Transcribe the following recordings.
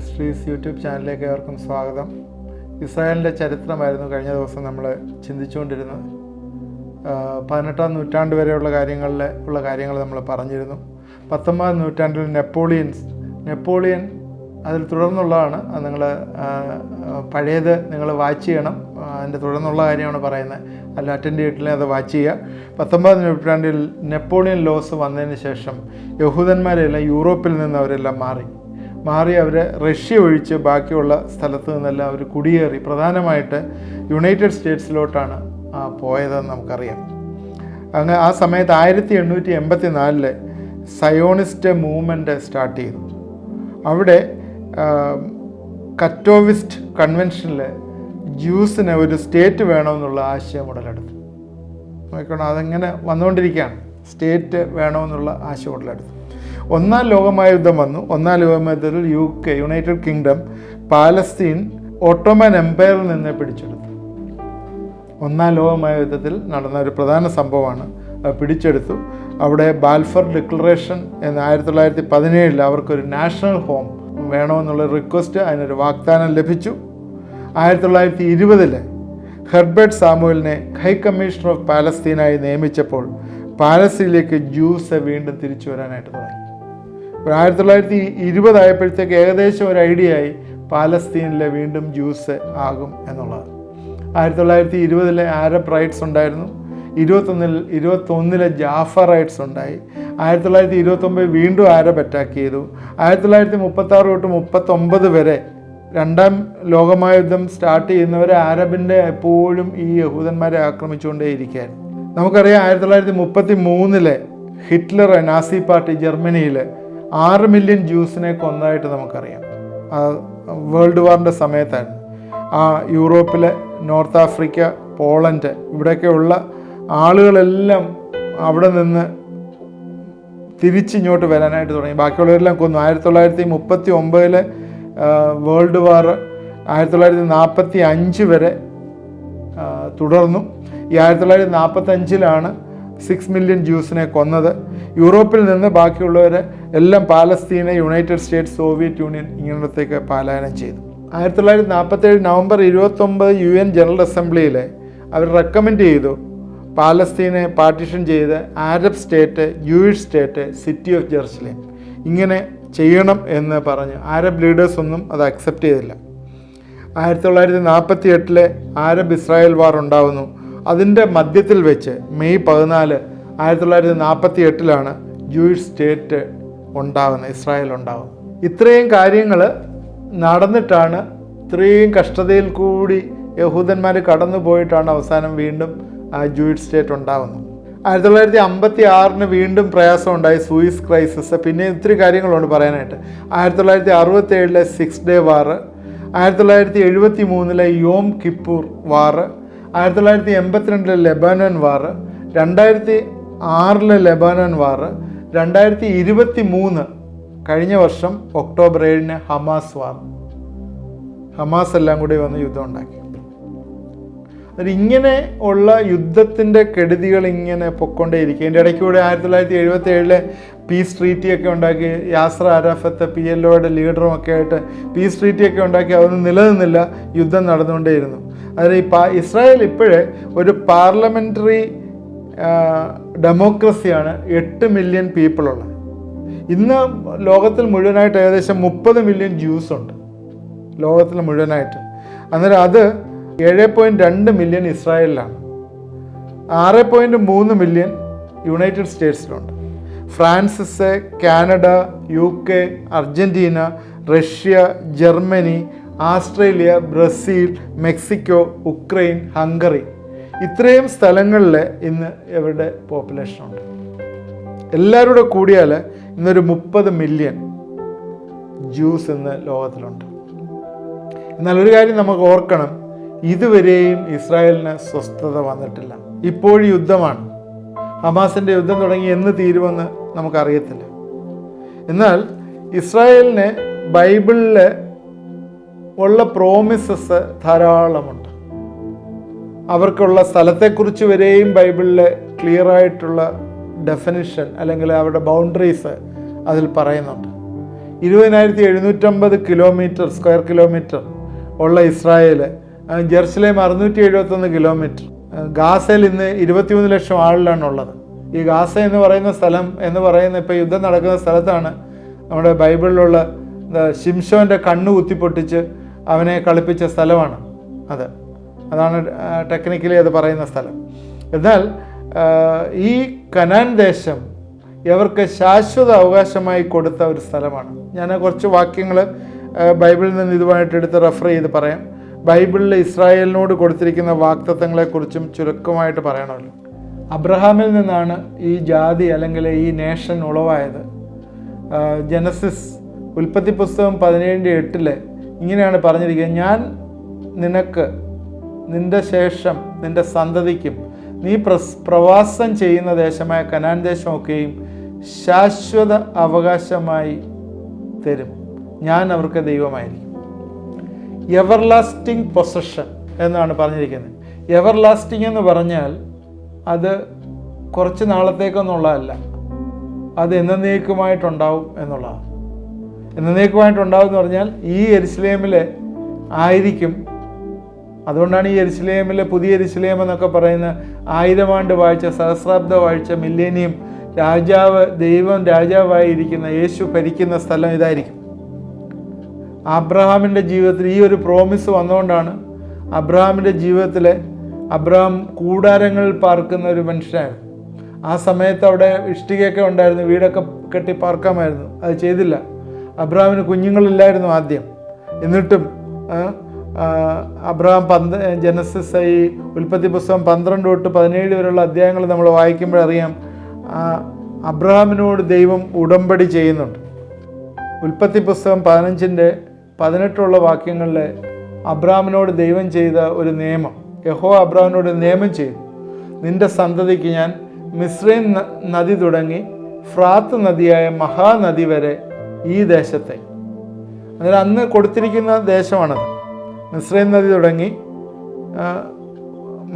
Mysteries YouTube ചാനലിലേക്ക് ഏവർക്കും സ്വാഗതം. ഇസ്രായേലിൻ്റെ ചരിത്രമായിരുന്നു കഴിഞ്ഞ ദിവസം നമ്മൾ ചിന്തിച്ചുകൊണ്ടിരുന്നത്. 18-ാം നൂറ്റാണ്ട് വരെയുള്ള കാര്യങ്ങൾ നമ്മൾ പറഞ്ഞിരുന്നു. 19-ാം നൂറ്റാണ്ടിൽ നെപ്പോളിയൻ അതിൽ തുടർന്നുള്ളതാണ്. അത് നിങ്ങൾ പഴയത് നിങ്ങൾ വാച്ച് ചെയ്യണം. അതിൻ്റെ തുടർന്നുള്ള കാര്യമാണ് പറയുന്നത്. അല്ല അറ്റൻഡ് ചെയ്തിട്ടില്ലെങ്കിൽ അത് വാച്ച് ചെയ്യുക. 19-ാം നൂറ്റാണ്ടിൽ നെപ്പോളിയൻ ലോസ് വന്നതിന് ശേഷം യഹൂദന്മാരെല്ലാം യൂറോപ്പിൽ നിന്ന് അവരെല്ലാം മാറി അവർ റഷ്യ ഒഴിച്ച് ബാക്കിയുള്ള സ്ഥലത്ത് നിന്നെല്ലാം അവർ കുടിയേറി പ്രധാനമായിട്ട് യുണൈറ്റഡ് സ്റ്റേറ്റ്സിലോട്ടാണ് പോയതെന്ന് നമുക്കറിയാം. അങ്ങ് ആ സമയത്ത് 1884 സയോണിസ്റ്റ് മൂവ്മെൻറ്റ് സ്റ്റാർട്ട് ചെയ്തു. അവിടെ കറ്റോവിസ്റ്റ് കൺവെൻഷനിൽ ജ്യൂസിന് ഒരു സ്റ്റേറ്റ് വേണമെന്നുള്ള ആശയം ഉടലെടുത്തു. നോക്കണം, അതെങ്ങനെ വന്നുകൊണ്ടിരിക്കുകയാണ്. സ്റ്റേറ്റ് വേണമെന്നുള്ള ആശയം ഉടലെടുത്തു. 1-ാം ലോകമഹായുദ്ധം വന്നു. 1-ാം ലോകമഹായുദ്ധത്തിൽ യുണൈറ്റഡ് കിങ്ഡം പാലസ്തീൻ ഓട്ടോമൻ എംപയറിൽ നിന്ന് പിടിച്ചെടുത്തു. 1-ാം ലോകമഹായുദ്ധത്തിൽ നടന്ന ഒരു പ്രധാന സംഭവമാണ്. പിടിച്ചെടുത്തു. അവിടെ ബാൽഫർ ഡിക്ലറേഷൻ എന്ന് 1917 അവർക്കൊരു നാഷണൽ ഹോം വേണമെന്നുള്ള റിക്വസ്റ്റ്, അതിനൊരു വാഗ്ദാനം ലഭിച്ചു. 1920 ഹെർബർട്ട് സാമുവലിനെ ഹൈ കമ്മീഷണർ ഓഫ് പാലസ്തീനായി നിയമിച്ചപ്പോൾ പാലസ്തീനിലേക്ക് ജ്യൂസ് വീണ്ടും തിരിച്ചു വരാനായിട്ട് തുടങ്ങി. 1920 ആയപ്പോഴത്തേക്ക് ഏകദേശം ഒരു ഐഡിയ ആയി പാലസ്തീനിലെ വീണ്ടും ജ്യൂസ് ആകും എന്നുള്ളത്. 1920 ആരബ് റൈറ്റ്സ് ഉണ്ടായിരുന്നു. 1921 ജാഫറൈറ്റ്സ് ഉണ്ടായി. 1929 വീണ്ടും ആരബ് അറ്റാക്ക് ചെയ്തു. 1936 തൊട്ട് 1939 വരെ 2-ാം ലോകമഹായുദ്ധം സ്റ്റാർട്ട് ചെയ്യുന്നവരെ അറബിൻ്റെ എപ്പോഴും ഈ യഹൂദന്മാരെ ആക്രമിച്ചുകൊണ്ടേയിരിക്കുകയായിരുന്നു. നമുക്കറിയാം 1933 ഹിറ്റ്ലർ നാസി പാർട്ടി ജർമ്മനിയിൽ 6 മില്യൺ ജ്യൂസിനെ കൊന്നതായിട്ട് നമുക്കറിയാം. വേൾഡ് വാറിൻ്റെ സമയത്തായിരുന്നു. യൂറോപ്പിലെ നോർത്ത് ആഫ്രിക്ക, പോളണ്ട് ഇവിടെയൊക്കെയുള്ള ആളുകളെല്ലാം അവിടെ നിന്ന് തിരിച്ചിങ്ങോട്ട് വരാനായിട്ട് തുടങ്ങി. ബാക്കിയുള്ളവരെല്ലാം കൊന്നു. 1939 വേൾഡ് വാർ 1945 വരെ തുടർന്നു. ഈ 1945 6 മില്യൺ ജ്യൂസിനെ കൊന്നത്. യൂറോപ്പിൽ നിന്ന് ബാക്കിയുള്ളവരെ എല്ലാം പാലസ്തീനെ, യുണൈറ്റഡ് സ്റ്റേറ്റ്സ്, സോവിയറ്റ് യൂണിയൻ ഇങ്ങനത്തേക്ക് പലായനം ചെയ്തു. 1947 നവംബർ 29 UN ജനറൽ അസംബ്ലിയിൽ അവർ റെക്കമെൻഡ് ചെയ്തു പാലസ്തീനെ പാർട്ടീഷൻ ചെയ്ത് Arab state, Jewish state, city of Jerusalem ഇങ്ങനെ ചെയ്യണം എന്ന് പറഞ്ഞ് അറബ് ലീഡേഴ്സ് ഒന്നും അത് അക്സെപ്റ്റ് ചെയ്തില്ല. 1948 അറബ് ഇസ്രായേൽ വാർ ഉണ്ടാകുന്നു. അതിൻ്റെ മധ്യത്തിൽ വെച്ച് മെയ് 14 1948 ജൂയിഷ് സ്റ്റേറ്റ് ഉണ്ടാകുന്നത്, ഇസ്രായേൽ ഉണ്ടാകുന്നത്. ഇത്രയും കാര്യങ്ങൾ നടന്നിട്ടാണ്, ഇത്രയും കഷ്ടതയിൽ കൂടി യഹൂദന്മാർ കടന്നു പോയിട്ടാണ് അവസാനം വീണ്ടും ആ ജൂയിഷ് സ്റ്റേറ്റ് ഉണ്ടാകുന്നത്. 1956 വീണ്ടും പ്രയാസം ഉണ്ടായി, സൂയിസ് ക്രൈസിസ്. പിന്നെ ഇത്തിരി കാര്യങ്ങളുണ്ട് പറയാനായിട്ട്. 1967 6 ഡേ വാർ, 1973 യോം കിപ്പൂർ വാർ, 1982 ലെബനൻ വാർ, 2006 ലെബനൻ വാർ, 2023 കഴിഞ്ഞ വർഷം ഒക്ടോബർ 7 ഹമാസ് വാർ. ഹമാസ് എല്ലാം കൂടി വന്ന് യുദ്ധം ഉണ്ടാക്കി. ഇങ്ങനെ ഉള്ള യുദ്ധത്തിൻ്റെ കെടുതികൾ ഇങ്ങനെ പൊക്കൊണ്ടേയിരിക്കും. ഇതിൻ്റെ ഇടയ്ക്കൂടെ 1977 പീസ് ട്രീറ്റിയൊക്കെ ഉണ്ടാക്കി, യാസർ അറാഫത്ത് PLOയുടെ ലീഡറും ഒക്കെ ആയിട്ട് പീസ് ട്രീറ്റിയൊക്കെ ഉണ്ടാക്കി. അതൊന്നും നിലനിന്നില്ല, യുദ്ധം നടന്നുകൊണ്ടേയിരുന്നു. അതിൽ ഇസ്രായേൽ ഇപ്പോഴേ ഒരു പാർലമെൻ്ററി ഡെമോക്രസിയാണ്. 8 മില്യൺ പീപ്പിളുള്ളത്. ഇന്ന് ലോകത്തിൽ മുഴുവനായിട്ട് ഏകദേശം 30 മില്യൺ ജ്യൂസ് ഉണ്ട് ലോകത്തിൽ മുഴുവനായിട്ട്. അന്നേരം അത് 7.2 മില്യൺ ഇസ്രായേലിലാണ്, 6.3 മില്യൺ യുണൈറ്റഡ് സ്റ്റേറ്റ്സിലുണ്ട്. France, Canada, UK, Argentina, Russia, Germany, Australia, Brazil, Mexico, Ukraine, Hungary ഇത്രയും സ്ഥലങ്ങളിൽ ഇന്ന് എവിടെ പോപ്പുലേഷനുണ്ട്. എല്ലാവരും കൂടെ കൂടിയാൽ ഇന്നൊരു 30 മില്യൺ ജ്യൂസ് ഇന്ന് ലോകത്തിലുണ്ട്. എന്നാൽ ഒരു കാര്യം നമുക്ക് ഓർക്കണം, ഇതുവരെയും ഇസ്രായേലിന് സ്വസ്ഥത വന്നിട്ടില്ല. ഇപ്പോഴും യുദ്ധമാണ്. ഹമാസിൻ്റെ യുദ്ധം തുടങ്ങി എന്ന് തീരുമെന്ന് നമുക്കറിയത്തില്ല. എന്നാൽ ഇസ്രായേലിന് ബൈബിളിൽ ഉള്ള പ്രോമിസസ് ധാരാളമുണ്ട്. അവർക്കുള്ള സ്ഥലത്തെക്കുറിച്ച് വരെയും ബൈബിളിൽ ക്ലിയറായിട്ടുള്ള ഡെഫിനിഷൻ അല്ലെങ്കിൽ അവരുടെ ബൗണ്ടറീസ് അതിൽ പറയുന്നുണ്ട്. 20,750 കിലോമീറ്റർ സ്ക്വയർ കിലോമീറ്റർ ഉള്ള ഇസ്രായേൽ, ജെറുസലേം 671 കിലോമീറ്റർ, ഗാസയിൽ ഇന്ന് 23 ലക്ഷം ആളിലാണുള്ളത്. ഈ ഗാസ എന്ന് പറയുന്ന സ്ഥലം ഇപ്പോൾ യുദ്ധം നടക്കുന്ന സ്ഥലത്താണ് നമ്മുടെ ബൈബിളിലുള്ള ശിംശോൻ്റെ കണ്ണ് കുത്തിപ്പൊട്ടിച്ച് അവനെ കളിപ്പിച്ച സ്ഥലമാണ് അതാണ് ടെക്നിക്കലി അത് പറയുന്ന സ്ഥലം. എന്നാൽ ഈ കനാൻ ദേശം ഇവർക്ക് ശാശ്വത അവകാശമായി കൊടുത്ത ഒരു സ്ഥലമാണ്. ഞാൻ കുറച്ച് വാക്യങ്ങൾ ബൈബിളിൽ നിന്ന് ഇതുമായിട്ട് എടുത്ത് റെഫർ ചെയ്ത് പറയാം. ബൈബിളിൽ ഇസ്രായേലിനോട് കൊടുത്തിരിക്കുന്ന വാഗ്ദത്തങ്ങളെക്കുറിച്ചും ചുരുക്കമായിട്ട് പറയണമല്ലോ. അബ്രഹാമിൽ നിന്നാണ് ഈ ജാതി അല്ലെങ്കിൽ ഈ നേഷൻ ഉളവായത്. ജനസിസ് ഉൽപ്പത്തി പുസ്തകം 17:8 ഇങ്ങനെയാണ് പറഞ്ഞിരിക്കുന്നത്: ഞാൻ നിനക്ക്, നിന്റെ ശേഷം, നിന്റെ സന്തതിക്കും നീ പ്രവാസം ചെയ്യുന്ന ദേശമായ കനാൻ ദേശമൊക്കെയും ശാശ്വത അവകാശമായി തരും. ഞാൻ അവർക്ക് ദൈവമായിരിക്കും. എവർലാസ്റ്റിംഗ് പൊസഷൻ എന്നാണ് പറഞ്ഞിരിക്കുന്നത്. എവർലാസ്റ്റിംഗ് എന്ന് പറഞ്ഞാൽ അത് കുറച്ച് നാളത്തേക്കൊന്നുള്ളതല്ല, അത് എന്നേക്കുമായിട്ടുണ്ടാവും എന്നുള്ളതാണ്. എന്നേക്കുമായിട്ടുണ്ടാവും എന്ന് പറഞ്ഞാൽ ഈ യെരുശലേമിൽ ആയിരിക്കും. അതുകൊണ്ടാണ് ഈ യെരുശലേമിൽ പുതിയ യെരുശലേം എന്നൊക്കെ പറയുന്ന 1000 ആണ്ട് വാഴ്ച, സഹസ്രാബ്ദ വാഴ്ച, മില്ലേനിയം ദൈവം രാജാവായിരിക്കുന്ന യേശു ഭരിക്കുന്ന സ്ഥലം ഇതായിരിക്കും. അബ്രഹാമിൻ്റെ ജീവിതത്തിൽ ഈ ഒരു പ്രോമിസ് വന്നുകൊണ്ടാണ് അബ്രഹാമിൻ്റെ ജീവിതത്തിൽ അബ്രഹാം കൂടാരങ്ങളിൽ പാർക്കുന്ന ഒരു മനുഷ്യനായിരുന്നു. ആ സമയത്ത് അവിടെ ഇഷ്ടികയൊക്കെ ഉണ്ടായിരുന്നു, വീടൊക്കെ കെട്ടി പാർക്കാമായിരുന്നു. അത് ചെയ്തില്ല. അബ്രഹാമിന് കുഞ്ഞുങ്ങളില്ലായിരുന്നു ആദ്യം. എന്നിട്ടും അബ്രഹാം ജനസിസ് ഈ ഉൽപ്പത്തി പുസ്തകം 12 തൊട്ട് 17 വരെയുള്ള അധ്യായങ്ങൾ നമ്മൾ വായിക്കുമ്പോഴറിയാം അബ്രഹാമിനോട് ദൈവം ഉടമ്പടി ചെയ്യുന്നുണ്ട്. ഉൽപ്പത്തി പുസ്തകം 15:18 വാക്യങ്ങളിൽ അബ്രഹാമിനോട് ദൈവം ചെയ്ത ഒരു നിയമം, യഹോവ അബ്രഹാമിനോട് നിയമം ചെയ്തു: നിന്റെ സന്തതിക്ക് ഞാൻ മിസ്രൈം നദി തുടങ്ങി ഫ്രാത്ത് നദിയായ മഹാനദി വരെ ഈ ദേശത്തെ. അതിൽ അന്ന് കൊടുത്തിരിക്കുന്ന ദേശമാണത്. മിസ്രൈം നദി തുടങ്ങി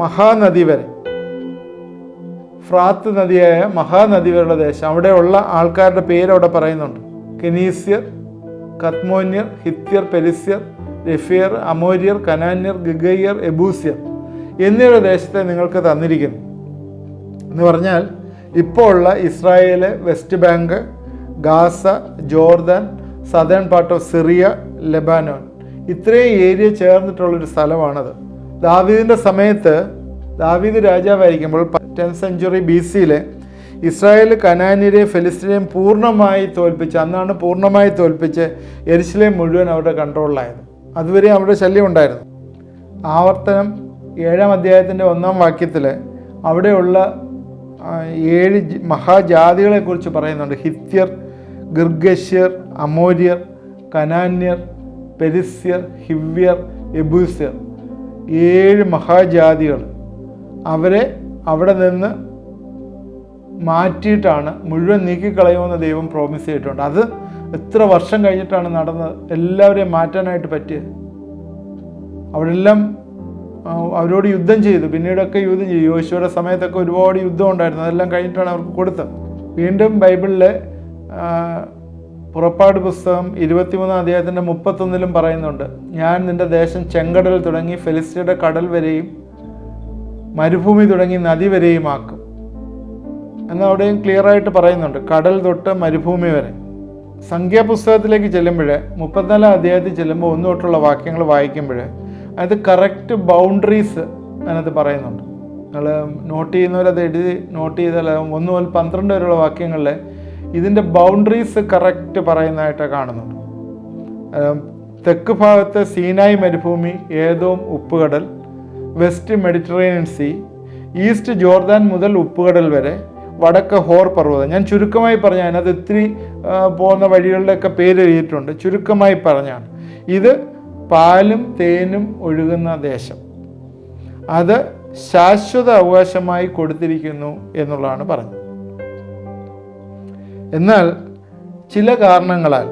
മഹാനദി വരെ, ഫ്രാത്ത് നദിയായ മഹാനദി വരെയുള്ള ദേശം. അവിടെയുള്ള ആൾക്കാരുടെ പേര് അവിടെ പറയുന്നുണ്ട്: കെനീസ്യർ, കത്മോന്യർ, ഹിത്യർ, പെരിസ്യർ, രഫിയർ, അമോര്യർ, കനാന്യർ, ഗിഗയ്യർ, എബൂസ്യർ എന്നിവരുടെ ദേശത്തെ നിങ്ങൾക്ക് തന്നിരിക്കുന്നു എന്ന് പറഞ്ഞാൽ ഇപ്പോൾ ഉള്ള Israel, west bank, Gaza, Jordan, southern part of Syria, Lebanon, ഇത്രയും ഏരിയ ചേർന്നിട്ടുള്ളൊരു സ്ഥലമാണത്. ദാവീദിൻ്റെ സമയത്ത്, ദാവീദ് രാജാവായിരിക്കുമ്പോൾ 10th century BC ഇസ്രായേൽ കനാന്യരെ, ഫെലിസ്തീനെയും പൂർണ്ണമായി തോൽപ്പിച്ച്, അന്നാണ് പൂർണ്ണമായി തോൽപ്പിച്ച് യെരുശലേം മുഴുവൻ അവരുടെ കൺട്രോളിലായത്. അതുവരെ അവരുടെ ശല്യം ഉണ്ടായിരുന്നു. ആവർത്തനം 7-ാം അധ്യായത്തിൻ്റെ 1-ാം വാക്യത്തിൽ അവിടെയുള്ള 7 മഹാജാതികളെക്കുറിച്ച് പറയുന്നുണ്ട്: ഹിത്യർ, ഗിർഗശ്യർ, അമോര്യർ, കനാന്യർ, പെരിസ്യർ, ഹിവ്യർ, എബൂസ്യർ, 7 മഹാജാതികൾ. അവരെ അവിടെ നിന്ന് മാറ്റിയിട്ടാണ്, മുഴുവൻ നീക്കിക്കളയുമെന്ന് ദൈവം പ്രോമിസ് ചെയ്തിട്ടുണ്ട്. അത് എത്ര വർഷം കഴിഞ്ഞിട്ടാണ് നടന്നത്. എല്ലാവരെയും മാറ്റാനായിട്ട് പറ്റിയത്. അവരെല്ലാം അവരോട് യുദ്ധം ചെയ്തു. പിന്നീടൊക്കെ യുദ്ധം ചെയ്തു. യോശുവയുടെ സമയത്തൊക്കെ ഒരുപാട് യുദ്ധം ഉണ്ടായിരുന്നു. അതെല്ലാം കഴിഞ്ഞിട്ടാണ് അവർക്ക് കൊടുത്തത്. വീണ്ടും ബൈബിളിലെ പുറപ്പാട് പുസ്തകം 23-ാം അധ്യായത്തിൻ്റെ 31 പറയുന്നുണ്ട്: ഞാൻ നിന്റെ ദേശം ചെങ്കടൽ തുടങ്ങി ഫെലിസ്ത്യയുടെ കടൽ വരെയും മരുഭൂമി തുടങ്ങി നദി വരെയും ആക്കും എന്ന് അവിടെയും ക്ലിയറായിട്ട് പറയുന്നുണ്ട്. കടൽ തൊട്ട് മരുഭൂമി വരെ. സംഖ്യാപുസ്തകത്തിലേക്ക് ചെല്ലുമ്പോൾ 34-ാം അധ്യായത്തിൽ ചെല്ലുമ്പോൾ 1 തൊട്ടുള്ള വാക്യങ്ങൾ വായിക്കുമ്പോൾ അത് കറക്റ്റ് ബൗണ്ടറീസ് അതിനകത്ത് പറയുന്നുണ്ട്. നിങ്ങൾ നോട്ട് ചെയ്യുന്നവരത് എഴുതി നോട്ട് ചെയ്താൽ 1 മുതൽ 12 വരെയുള്ള വാക്യങ്ങളിൽ ഇതിൻ്റെ ബൗണ്ടറീസ് കറക്റ്റ് പറയുന്നതായിട്ട് കാണുന്നുണ്ട്. തെക്ക് ഭാഗത്ത് സീനായ് മരുഭൂമി, ഏദോം ഉപ്പുകടൽ, west Mediterranean sea, east Jordan മുതൽ ഉപ്പുകടൽ വരെ, വടക്ക് ഹോർ പർവ്വതം. ഞാൻ ചുരുക്കമായി പറഞ്ഞാൽ അതിനകത്ത് ഇത്തിരി പോകുന്ന വഴികളുടെയൊക്കെ പേര് എഴുതിയിട്ടുണ്ട്. ചുരുക്കമായി പറഞ്ഞാണ് ഇത് പാലും തേനും ഒഴുകുന്ന ദേശം. അത് ശാശ്വത അവകാശമായി കൊടുത്തിരിക്കുന്നു എന്നുള്ളതാണ് പറഞ്ഞത്. എന്നാൽ ചില കാരണങ്ങളാൽ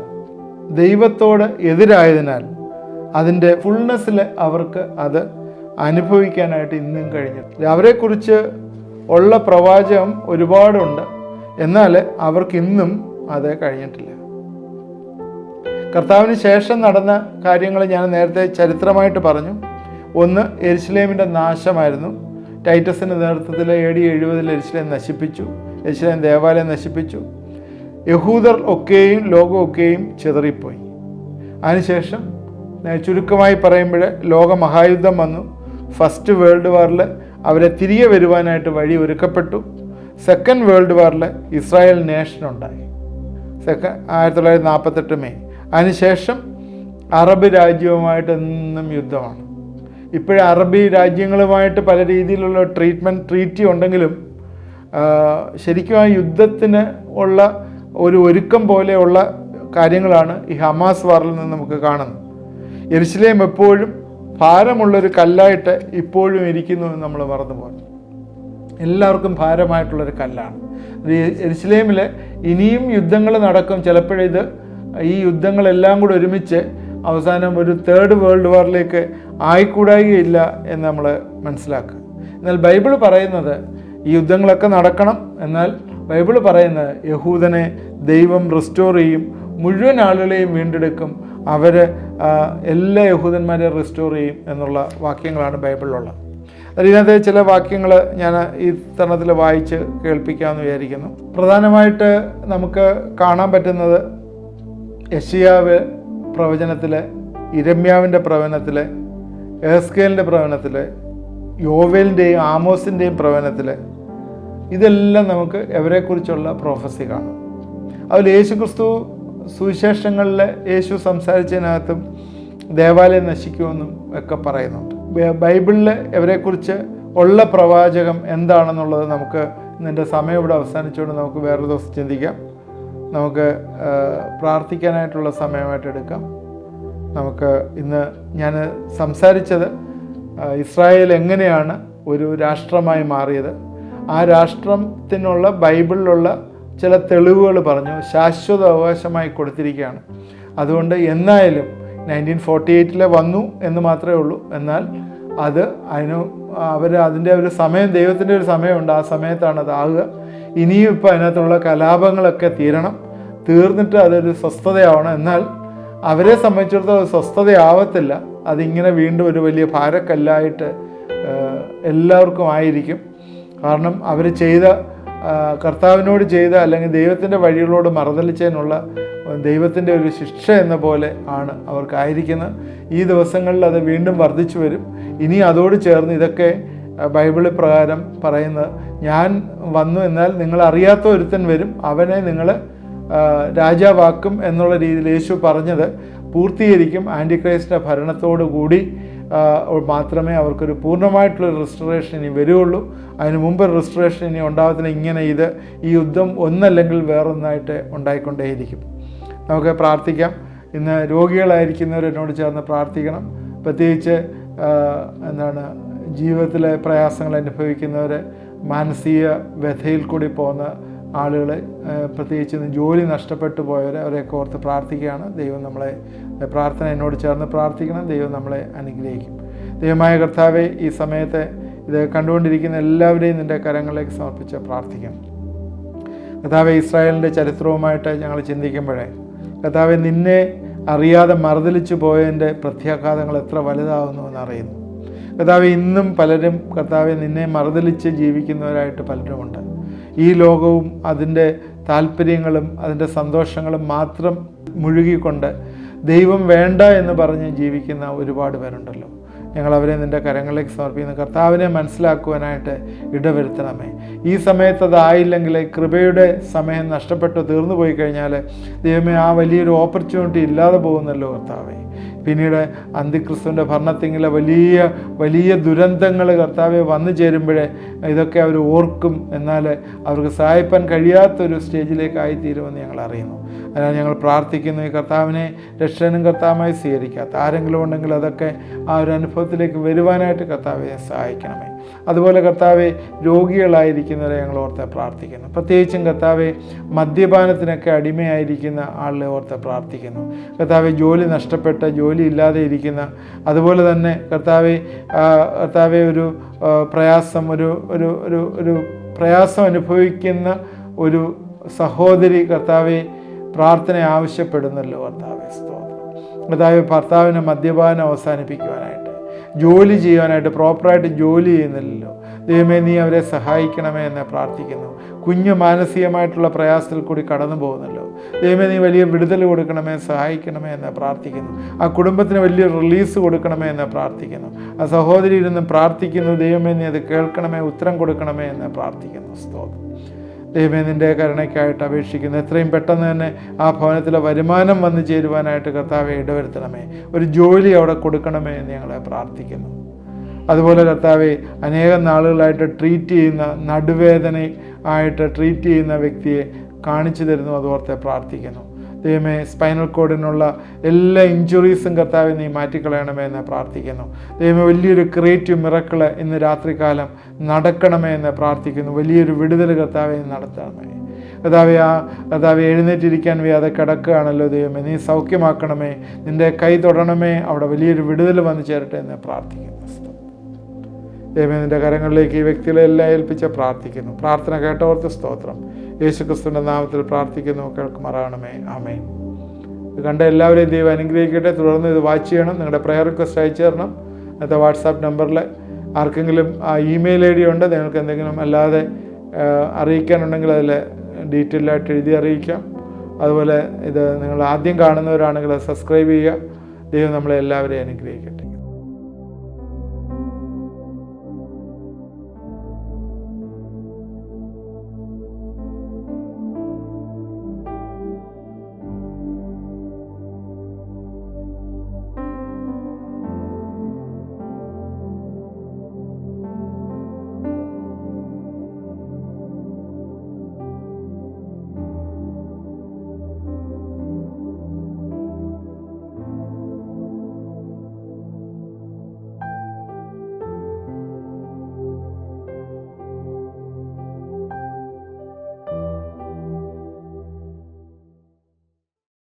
ദൈവത്തോട് എതിരായതിനാൽ അതിൻ്റെ ഫുൾനെസ്സിൽ അവർക്ക് അത് അനുഭവിക്കാനായിട്ട് ഇന്നും കഴിഞ്ഞിട്ടില്ല. അവരെക്കുറിച്ച് ഉള്ള പ്രവാചകം ഒരുപാടുണ്ട്, എന്നാൽ അവർക്ക് ഇന്നും അത് കഴിഞ്ഞിട്ടില്ല. കർത്താവിന് ശേഷം നടന്ന കാര്യങ്ങൾ ഞാൻ നേരത്തെ ചരിത്രമായിട്ട് പറഞ്ഞു. ഒന്ന്, യെരുശലേമിൻ്റെ നാശമായിരുന്നു. ടൈറ്റസിൻ്റെ നേതൃത്വത്തിൽ AD 70 യെരുശലേം നശിപ്പിച്ചു. യെരുശലേം ദേവാലയം നശിപ്പിച്ചു. യഹൂദർ ഒക്കെയും ലോകം ഒക്കെയും ചിതറിപ്പോയി. അതിനുശേഷം ചുരുക്കമായി പറയുമ്പോൾ ലോകമഹായുദ്ധം വന്നു. ഫസ്റ്റ് വേൾഡ് വാറിൽ അവരെ തിരികെ വരുവാനായിട്ട് വഴി ഒരുക്കപ്പെട്ടു. സെക്കൻഡ് വേൾഡ് വാറിൽ ഇസ്രായേൽ നേഷൻ ഉണ്ടായി. 1948 മെയ്. അതിനുശേഷം അറബ് രാജ്യവുമായിട്ട് എന്നും യുദ്ധമാണ്. ഇപ്പോഴും അറബി രാജ്യങ്ങളുമായിട്ട് പല രീതിയിലുള്ള ട്രീറ്റി ഉണ്ടെങ്കിലും ശരിക്കും ആ യുദ്ധത്തിന് ഉള്ള ഒരു ഒരുക്കം പോലെയുള്ള കാര്യങ്ങളാണ് ഈ ഹമാസ് വാറിൽ നിന്ന് നമുക്ക് കാണുന്നത്. യെരുശലേം എപ്പോഴും ഭാരമുള്ളൊരു കല്ലായിട്ട് ഇപ്പോഴും ഇരിക്കുന്നു എന്ന് നമ്മൾ മറന്നു പോകുന്നു. എല്ലാവർക്കും ഭാരമായിട്ടുള്ളൊരു കല്ലാണ് യെരുശലേമിൽ. ഇനിയും യുദ്ധങ്ങൾ നടക്കും. ചിലപ്പോഴിത് ഈ യുദ്ധങ്ങളെല്ലാം കൂടെ ഒരുമിച്ച് അവസാനം ഒരു തേർഡ് വേൾഡ് വാറിലേക്ക് ആയിക്കൂടായികയില്ല എന്ന് നമ്മൾ മനസ്സിലാക്കുക. എന്നാൽ ബൈബിൾ പറയുന്നത് ഈ യുദ്ധങ്ങളൊക്കെ നടക്കണം. എന്നാൽ ബൈബിൾ പറയുന്നത് യഹൂദനെ ദൈവം റിസ്റ്റോർ ചെയ്യും, മുഴുവൻ ആളുകളെയും വീണ്ടെടുക്കും, അവർ എല്ലാ യഹൂദന്മാരെയും റിസ്റ്റോർ ചെയ്യും എന്നുള്ള വാക്യങ്ങളാണ് ബൈബിളിലുള്ളത്. അതിനകത്ത് ചില വാക്യങ്ങൾ ഞാൻ ഈ തരണത്തിൽ വായിച്ച് കേൾപ്പിക്കാമെന്ന് വിചാരിക്കുന്നു. പ്രധാനമായിട്ട് നമുക്ക് കാണാൻ പറ്റുന്നത് യെശയ്യാവ് പ്രവചനത്തിൽ, ഇരമ്യാവിൻ്റെ പ്രവചനത്തിൽ, എഹെസ്കേലിൻ്റെ പ്രവചനത്തിൽ, യോവേലിൻ്റെയും ആമോസിൻ്റെയും പ്രവചനത്തിൽ ഇതെല്ലാം നമുക്ക് എവരെക്കുറിച്ചുള്ള പ്രോഫസി കാണും. അതിൽ യേശുക്രിസ്തു സുവിശേഷങ്ങളിൽ യേശു സംസാരിച്ചതിനകത്തും ദേവാലയം നശിക്കുമെന്നും ഒക്കെ പറയുന്നുണ്ട്. ബൈബിളിൽ ഇവരെക്കുറിച്ച് ഉള്ള പ്രവാചകം എന്താണെന്നുള്ളത് നമുക്ക് ഇന്നെൻ്റെ സമയം ഇവിടെ അവസാനിച്ചുകൊണ്ട് നമുക്ക് വേറൊരു ദിവസം ചിന്തിക്കാം. നമുക്ക് പ്രാർത്ഥിക്കാനായിട്ടുള്ള സമയമായിട്ട് എടുക്കാം. നമുക്ക് ഇന്ന് ഞാൻ സംസാരിച്ചത് ഇസ്രായേൽ എങ്ങനെയാണ് ഒരു രാഷ്ട്രമായി മാറിയത്, ആ രാഷ്ട്രത്തിനുള്ള ബൈബിളിലുള്ള ചില തെളിവുകൾ പറഞ്ഞു, ശാശ്വത അവകാശമായി കൊടുത്തിരിക്കുകയാണ്. അതുകൊണ്ട് എന്നായാലും 1948 വന്നു എന്ന് മാത്രമേ ഉള്ളൂ. എന്നാൽ അതിൻ്റെ ഒരു സമയം, ദൈവത്തിൻ്റെ ഒരു സമയമുണ്ട്, ആ സമയത്താണ് അതാകുക. ഇനിയും ഇപ്പോൾ അതിനകത്തുള്ള കലാപങ്ങളൊക്കെ തീർന്നിട്ട് അതൊരു സ്വസ്ഥതയാവണം. എന്നാൽ അവരെ സംബന്ധിച്ചിടത്തോളം സ്വസ്ഥതയാവത്തില്ല. അതിങ്ങനെ വീണ്ടും ഒരു വലിയ ഭാരക്കല്ലായിട്ട് എല്ലാവർക്കും ആയിരിക്കും. കാരണം അവർ കർത്താവിനോട് ചെയ്ത അല്ലെങ്കിൽ ദൈവത്തിൻ്റെ വഴികളോട് മറുതലിച്ചതിനുള്ള ദൈവത്തിൻ്റെ ഒരു ശിക്ഷ എന്ന പോലെ ആണ് അവർക്കായിരിക്കുന്നത്. ഈ ദിവസങ്ങളിൽ അത് വീണ്ടും വർദ്ധിച്ചു വരും. ഇനി അതോട് ചേർന്ന് ഇതൊക്കെ ബൈബിൾ പ്രകാരം പറയുന്നത്, ഞാൻ വന്നു എന്നാൽ നിങ്ങൾ അറിയാത്ത ഒരുത്തൻ വരും, അവനെ നിങ്ങൾ രാജാവാക്കും എന്നുള്ള രീതിയിൽ യേശു പറഞ്ഞത് പൂർത്തീകരിക്കും. ആൻറ്റിക്രൈസ്റ്റിൻ്റെ ഭരണത്തോടു കൂടി മാത്രമേ അവർക്കൊരു പൂർണ്ണമായിട്ടുള്ളൊരു റെസ്റ്റോറേഷൻ ഇനി വരുള്ളൂ. അതിന് മുമ്പ് റെസ്റ്റോറേഷൻ ഇനി ഉണ്ടാകത്തില്ല. ഇങ്ങനെ ഈ യുദ്ധം ഒന്നല്ലെങ്കിൽ വേറൊന്നായിട്ട് ഉണ്ടായിക്കൊണ്ടേയിരിക്കും. നമുക്ക് പ്രാർത്ഥിക്കാം. ഇന്ന് രോഗികളായിരിക്കുന്നവർ എന്നോട് ചേർന്ന് പ്രാർത്ഥിക്കണം. പ്രത്യേകിച്ച് ജീവിതത്തിലെ പ്രയാസങ്ങൾ അനുഭവിക്കുന്നവർ, മാനസിക വ്യഥയിൽ കൂടി പോകുന്ന ആളുകൾ, പ്രത്യേകിച്ച് ജോലി നഷ്ടപ്പെട്ടു പോയവർ, അവരെയൊക്കെ ഓർത്ത് പ്രാർത്ഥിക്കുകയാണ്. ദൈവം നമ്മളെ പ്രാർത്ഥന എന്നോട് ചേർന്ന് പ്രാർത്ഥിക്കണം. ദൈവം നമ്മളെ അനുഗ്രഹിക്കും. ദൈവമായ കർത്താവെ, ഈ സമയത്ത് ഇത് കണ്ടുകൊണ്ടിരിക്കുന്ന എല്ലാവരെയും നിൻ്റെ കരങ്ങളിലേക്ക് സമർപ്പിച്ച് പ്രാർത്ഥിക്കണം. കർത്താവെ, ഇസ്രായേലിൻ്റെ ചരിത്രവുമായിട്ട് ഞങ്ങൾ ചിന്തിക്കുമ്പോഴേ കർത്താവെ, നിന്നെ അറിയാതെ മറുതലിച്ചു പോയതിൻ്റെ പ്രത്യാഘാതങ്ങൾ എത്ര വലുതാവുന്നുവെന്ന് അറിയുന്നു. കർത്താവെ, ഇന്നും പലരും കർത്താവെ നിന്നെ മറുതലിച്ച് ജീവിക്കുന്നവരായിട്ട് പലരുമുണ്ട്. ഈ ലോകവും അതിൻ്റെ താല്പര്യങ്ങളും അതിൻ്റെ സന്തോഷങ്ങളും മാത്രം മുഴുകിക്കൊണ്ട് ദൈവം വേണ്ട എന്ന് പറഞ്ഞ് ജീവിക്കുന്ന ഒരുപാട് പേരുണ്ടല്ലോ. ഞങ്ങളവരെ നിൻ്റെ കരങ്ങളിലേക്ക് സമർപ്പിക്കുന്നു. കർത്താവിനെ മനസ്സിലാക്കുവാനായിട്ട് ഇടവരുത്തണമേ. ഈ സമയത്ത് അതായില്ലെങ്കിൽ കൃപയുടെ സമയം നഷ്ടപ്പെട്ടു തീർന്നു പോയി കഴിഞ്ഞാൽ ദൈവമേ, ആ വലിയൊരു ഓപ്പർച്യൂണിറ്റി ഇല്ലാതെ പോകുന്നല്ലോ കർത്താവേ. പിന്നീട് അന്തിക്രിസ്തുവിൻ്റെ ഭരണത്തിങ്കിലെ വലിയ വലിയ ദുരന്തങ്ങൾ കർത്താവെ വന്നു ചേരുമ്പോഴേ ഇതൊക്കെ അവർ ഓർക്കും. എന്നാൽ അവർക്ക് സഹായിപ്പാൻ കഴിയാത്തൊരു സ്റ്റേജിലേക്കായിത്തീരുമെന്ന് ഞങ്ങൾ അറിയുന്നു. അതിനാൽ ഞങ്ങൾ പ്രാർത്ഥിക്കുന്നു, ഈ കർത്താവിനെ രക്ഷകനും കർത്താവുമായി സ്വീകരിക്കാത്ത ആരെങ്കിലും ഉണ്ടെങ്കിൽ അതൊക്കെ ആ ഒരു അനുഭവത്തിലേക്ക് വരുവാനായിട്ട് കർത്താവെ സഹായിക്കണമേ. അതുപോലെ കർത്താവെ, രോഗികളായിരിക്കുന്നവരെ ഞങ്ങൾ ഓർത്ത് പ്രാർത്ഥിക്കുന്നു. പ്രത്യേകിച്ചും കർത്താവെ, മദ്യപാനത്തിനൊക്കെ അടിമയായിരിക്കുന്ന ആളെ ഓർത്ത് പ്രാർത്ഥിക്കുന്നു. കർത്താവെ, ജോലി നഷ്ടപ്പെട്ട് ജോലി ഇല്ലാതെ ഇരിക്കുന്ന, അതുപോലെ തന്നെ കർത്താവെ ഒരു പ്രയാസം ഒരു പ്രയാസം അനുഭവിക്കുന്ന ഒരു സഹോദരി കർത്താവെ പ്രാർത്ഥന ആവശ്യപ്പെടുന്നല്ലോ കർത്താവേ. സ്തോത്രം. കർത്താവേ, ഭർത്താവിനെ മദ്യപാനം അവസാനിപ്പിക്കുവാനായിട്ട്, ജോലി ചെയ്യുവാനായിട്ട് പ്രോപ്പറായിട്ട് ജോലി ചെയ്യുന്നില്ലല്ലോ ദൈവമേ, നീ അവരെ സഹായിക്കണമേ എന്ന് പ്രാർത്ഥിക്കുന്നു. കുഞ്ഞ് മാനസികമായിട്ടുള്ള പ്രയാസത്തിൽ കൂടി കടന്നു പോകുന്നല്ലോ ദൈവമേ, നീ വലിയ വിടുതൽ കൊടുക്കണമേ, സഹായിക്കണമേ എന്ന് പ്രാർത്ഥിക്കുന്നു. ആ കുടുംബത്തിന് വലിയ റിലീസ് കൊടുക്കണമേ എന്ന് പ്രാർത്ഥിക്കുന്നു. ആ സഹോദരി ഇരുന്ന് പ്രാർത്ഥിക്കുന്നു, ദൈവമേ നീ അത് കേൾക്കണമേ, ഉത്തരം കൊടുക്കണമേ എന്ന് പ്രാർത്ഥിക്കുന്നു. സ്തോത്രം. ദൈവമേ, നിൻ്റെ കരുണയ്ക്കായിട്ട് അപേക്ഷിക്കുന്നു. എത്രയും പെട്ടെന്ന് തന്നെ ആ ഭവനത്തിലെ വരുമാനം വന്നു ചേരുവാനായിട്ട് കർത്താവെ ഇടവരുത്തണമേ. ഒരു ജോലി അവിടെ കൊടുക്കണമേ എന്ന് ഞങ്ങളെ പ്രാർത്ഥിക്കുന്നു. അതുപോലെ കർത്താവെ, അനേകം നാളുകളായിട്ട് ട്രീറ്റ് ചെയ്യുന്ന, നടുവേദന ആയിട്ട് ട്രീറ്റ് ചെയ്യുന്ന വ്യക്തിയെ കാണിച്ചു തരുന്നു, അതോർത്ത് പ്രാർത്ഥിക്കുന്നു. ദൈവമേ, സ്പൈനൽ കോഡിനുള്ള എല്ലാ ഇഞ്ചുറീസും കർത്താവെ നീ മാറ്റിക്കളയണമേ എന്ന് പ്രാർത്ഥിക്കുന്നു. ദൈവമേ, വലിയൊരു ക്രിയേറ്റീവ് മിറക്കിള് ഇന്ന് രാത്രികാലം നടക്കണമേ എന്ന് പ്രാർത്ഥിക്കുന്നു. വലിയൊരു വിടുതൽ കർത്താവെ നടത്തണമേ. കർത്താവെ എഴുന്നേറ്റിരിക്കാൻ വയ്യാതെ കിടക്കുകയാണല്ലോ ദൈവമേ, നീ സൗഖ്യമാക്കണമേ, നിൻ്റെ കൈ തൊടണമേ, അവിടെ വലിയൊരു വിടുതൽ വന്നു ചേരട്ടെ എന്ന് പ്രാർത്ഥിക്കുന്നു. ദൈവമേ, നിൻ്റെ കരങ്ങളിലേക്ക് ഈ വ്യക്തികളെ എല്ലാം ഏൽപ്പിച്ച് പ്രാർത്ഥിക്കുന്നു. പ്രാർത്ഥന കേട്ടവർക്ക് സ്തോത്രം. യേശുക്രിസ്തുവിൻ്റെ നാമത്തിൽ പ്രാർത്ഥിക്കുന്നു, കേൾക്കുമാറാകണമേ. ആമേൻ. ഇത് കണ്ട എല്ലാവരെയും ദൈവം അനുഗ്രഹിക്കട്ടെ. തുടർന്ന് ഇത് വാച്ച് ചെയ്യണം. നിങ്ങളുടെ പ്രയർ റിക്വസ്റ്റ് അയച്ചു തരണം. അടുത്ത വാട്സാപ്പ് നമ്പറിൽ ആർക്കെങ്കിലും ആ ഇമെയിൽ ID ഉണ്ട്, നിങ്ങൾക്ക് എന്തെങ്കിലും അല്ലാതെ അറിയിക്കാനുണ്ടെങ്കിൽ അതിൽ ഡീറ്റെയിൽ ആയിട്ട് എഴുതി അറിയിക്കാം. അതുപോലെ ഇത് നിങ്ങൾ ആദ്യം കാണുന്നവരാണെങ്കിൽ അത് സബ്സ്ക്രൈബ് ചെയ്യുക. ദൈവം നമ്മളെ എല്ലാവരെയും അനുഗ്രഹിക്കട്ടെ.